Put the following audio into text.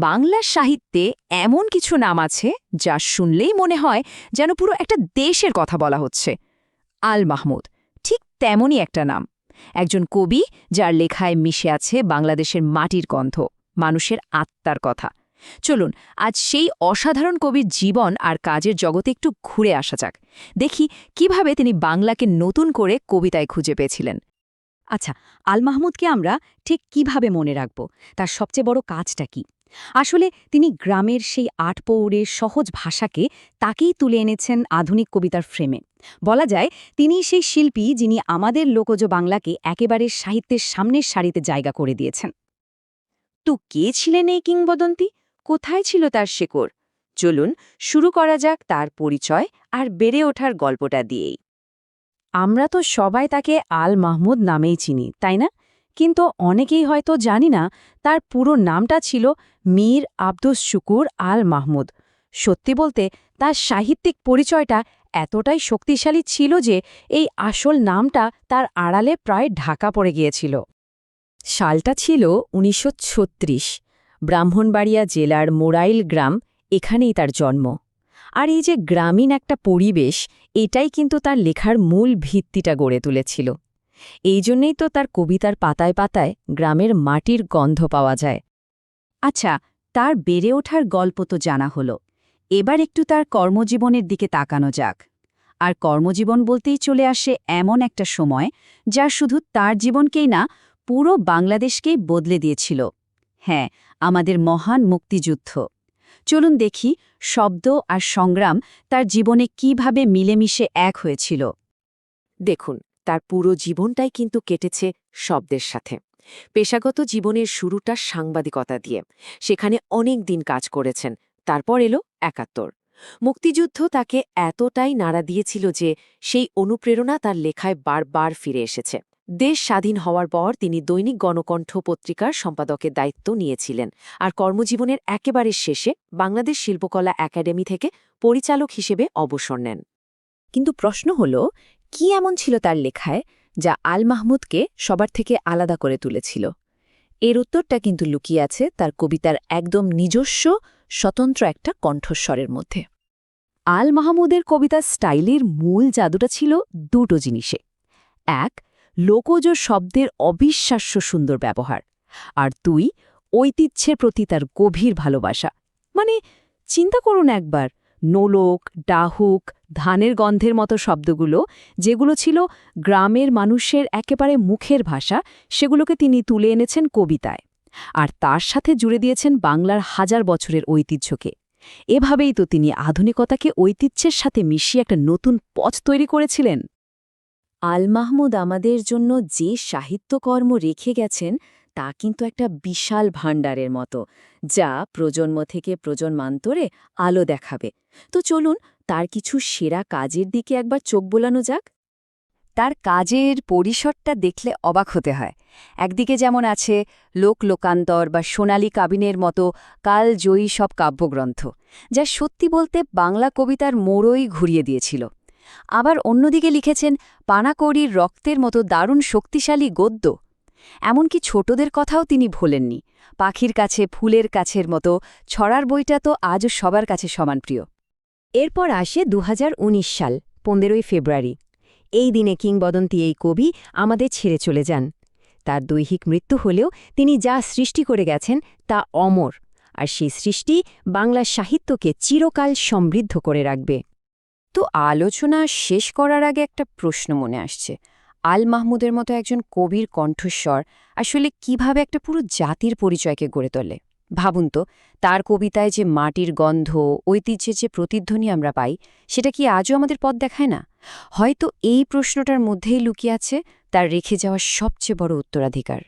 বাংলা সাহিত্যে এমন কিছু নাম আছে যা শুনলেই মনে হয় যেন পুরো একটা দেশের কথা বলা হচ্ছে। আল মাহমুদ ঠিক তেমনই একটা নাম, একজন কবি যার লেখায় মিশে আছে বাংলাদেশের মাটির গন্ধ, মানুষের আত্মার কথা। চলুন আজ সেই অসাধারণ কবির জীবন আর কাজের জগতে একটু ঘুরে আসা যাক, দেখি কিভাবে তিনি বাংলাকে নতুন করে কবিতায় খুঁজে পেয়েছিলেন। আচ্ছা, আল মাহমুদকে আমরা ঠিক কিভাবে মনে রাখব? তার সবচেয়ে বড় কাজটা কি? আসলে তিনি গ্রামের সেই আটপৌরের সহজ ভাষাকে তাকেই তুলে এনেছেন আধুনিক কবিতার ফ্রেমে। বলা যায় তিনি সেই শিল্পী যিনি আমাদের লোকজ বাংলাকে একেবারে সাহিত্যের সামনের সারিতে জায়গা করে দিয়েছেন। তো কে ছিলেন এই কিংবদন্তি? কোথায় ছিল তার শেকড়? চলুন শুরু করা যাক তার পরিচয় আর বেড়ে ওঠার গল্পটা দিয়েই। আমরা তো সবাই তাকে আল মাহমুদ নামেই চিনি, তাই না? কিন্তু অনেকেই হয়তো জানি না তার পুরো নামটা ছিল মীর আব্দুস শুকুর আল মাহমুদ। সত্যি বলতে তার সাহিত্যিক পরিচয়টা এতটাই শক্তিশালী ছিল যে এই আসল নামটা তার আড়ালে প্রায় ঢাকা পড়ে গিয়েছিল। সালটা ছিল ১৯৩৬। ব্রাহ্মণবাড়িয়া জেলার মোরাইল গ্রাম, এখানেই তার জন্ম। আর এই যে গ্রামীণ একটা পরিবেশ, এটাই কিন্তু তার লেখার মূল ভিত্তিটা গড়ে তুলেছিল। এই জন্যেই তো তার কবিতার পাতায় পাতায় গ্রামের মাটির গন্ধ পাওয়া যায়। আচ্ছা, তার বেড়ে ওঠার গল্প তো জানা হলো। এবার একটু তার কর্মজীবনের দিকে তাকানো যাক। আর কর্মজীবন বলতেই চলে আসে এমন একটা সময় যা শুধু তার জীবনকেই না, পুরো বাংলাদেশকেই বদলে দিয়েছিল। হ্যাঁ, আমাদের মহান মুক্তিযুদ্ধ। চলুন দেখি শব্দ আর সংগ্রাম তার জীবনে কিভাবে মিলেমিশে এক হয়েছিল। দেখুন, তার পুরো জীবনটাই কিন্তু কেটেছে শব্দের সাথে। পেশাগত জীবনের শুরুটা সাংবাদিকতা দিয়ে, সেখানে অনেক দিন কাজ করেছেন। তারপর এলো ৭১। মুক্তিযুদ্ধ তাকে এতটাই নাড়া দিয়েছিল যে সেই অনুপ্রেরণা তার লেখায় বারবার ফিরে এসেছে। দেশ স্বাধীন হওয়ার পর তিনি দৈনিক গণকণ্ঠ পত্রিকার সম্পাদকের দায়িত্ব নিয়েছিলেন, আর কর্মজীবনের একেবারে শেষে বাংলাদেশ শিল্পকলা একাডেমি থেকে পরিচালক হিসেবে অবসর নেন। কিন্তু প্রশ্ন হল, কি এমন ছিল তার লেখায় যা আল মাহমুদকে সবার থেকে আলাদা করে তুলেছিল? এর উত্তরটা কিন্তু লুকিয়ে আছে তার কবিতার একদম নিজস্ব স্বতন্ত্র একটা কণ্ঠস্বরের মধ্যে। আল মাহমুদের কবিতার স্টাইলের মূল জাদুটা ছিল দুটো জিনিসে। এক, লোকজ শব্দের অবিশ্বাস্য সুন্দর ব্যবহার, আর দুই, ঐতিহ্যের প্রতি তার গভীর ভালোবাসা। মানে চিন্তা করুন একবার, নোলক, ডাহুক, ধানের গন্ধের মতো শব্দগুলো, যেগুলো ছিল গ্রামের মানুষের একেবারে মুখের ভাষা, সেগুলোকে তিনি তুলে এনেছেন কবিতায়। আর তার সাথে জুড়ে দিয়েছেন বাংলার হাজার বছরের ঐতিহ্যকে। এভাবেই তো তিনি আধুনিকতাকে ঐতিহ্যের সাথে মিশিয়ে একটা নতুন পথ তৈরি করেছিলেন। আল মাহমুদ আমাদের জন্য যে সাহিত্যকর্ম রেখে গেছেন তা কিন্তু একটা বিশাল ভাণ্ডারের মতো, যা প্রজন্ম থেকে প্রজন্মান্তরে আলো দেখাবে। তো চলুন তার কিছু সেরা কাজের দিকে একবার চোখ বোলানো যাক। তার কাজের পরিসরটা দেখলে অবাক হতে হয়। একদিকে যেমন আছে লোকান্তর বা সোনালী কাবিনের মতো কালজয়ী সব কাব্যগ্রন্থ, যা সত্যি বলতে বাংলা কবিতার মোড়ই ঘুরিয়ে দিয়েছিল। আবার অন্যদিকে লিখেছেন পানাকড়ির রক্তের মতো দারুণ শক্তিশালী গদ্য। এমনকি ছোটদের কথাও তিনি ভোলেননি। পাখির কাছে ফুলের কাছের মতো ছড়ার বইটা তো আজও সবার কাছে সমান প্রিয়। এরপর আসে ২০১৯ সাল, ১৫ই ফেব্রুয়ারি। এই দিনে কিংবদন্তি এই কবি আমাদের ছেড়ে চলে যান। তার দৈহিক মৃত্যু হলেও তিনি যা সৃষ্টি করে গেছেন তা অমর, আর সেই সৃষ্টি বাংলা সাহিত্যকে চিরকাল সমৃদ্ধ করে রাখবে। তো আলোচনা শেষ করার আগে একটা প্রশ্ন মনে আসছে, আল মাহমুদের মতো একজন কবির কণ্ঠস্বর আসলে কিভাবে একটা পুরো জাতির পরিচয়কে গড়ে তোলে? ভাবুন তো, তার কবিতায় যে মাটির গন্ধ, ঐতিহ্যের যে প্রতিধ্বনি আমরা পাই, সেটা কি আজও আমাদের পথ দেখায় না? হয়তো এই প্রশ্নটার মধ্যেই লুকিয়ে আছে তার রেখে যাওয়া সবচেয়ে বড় উত্তরাধিকার।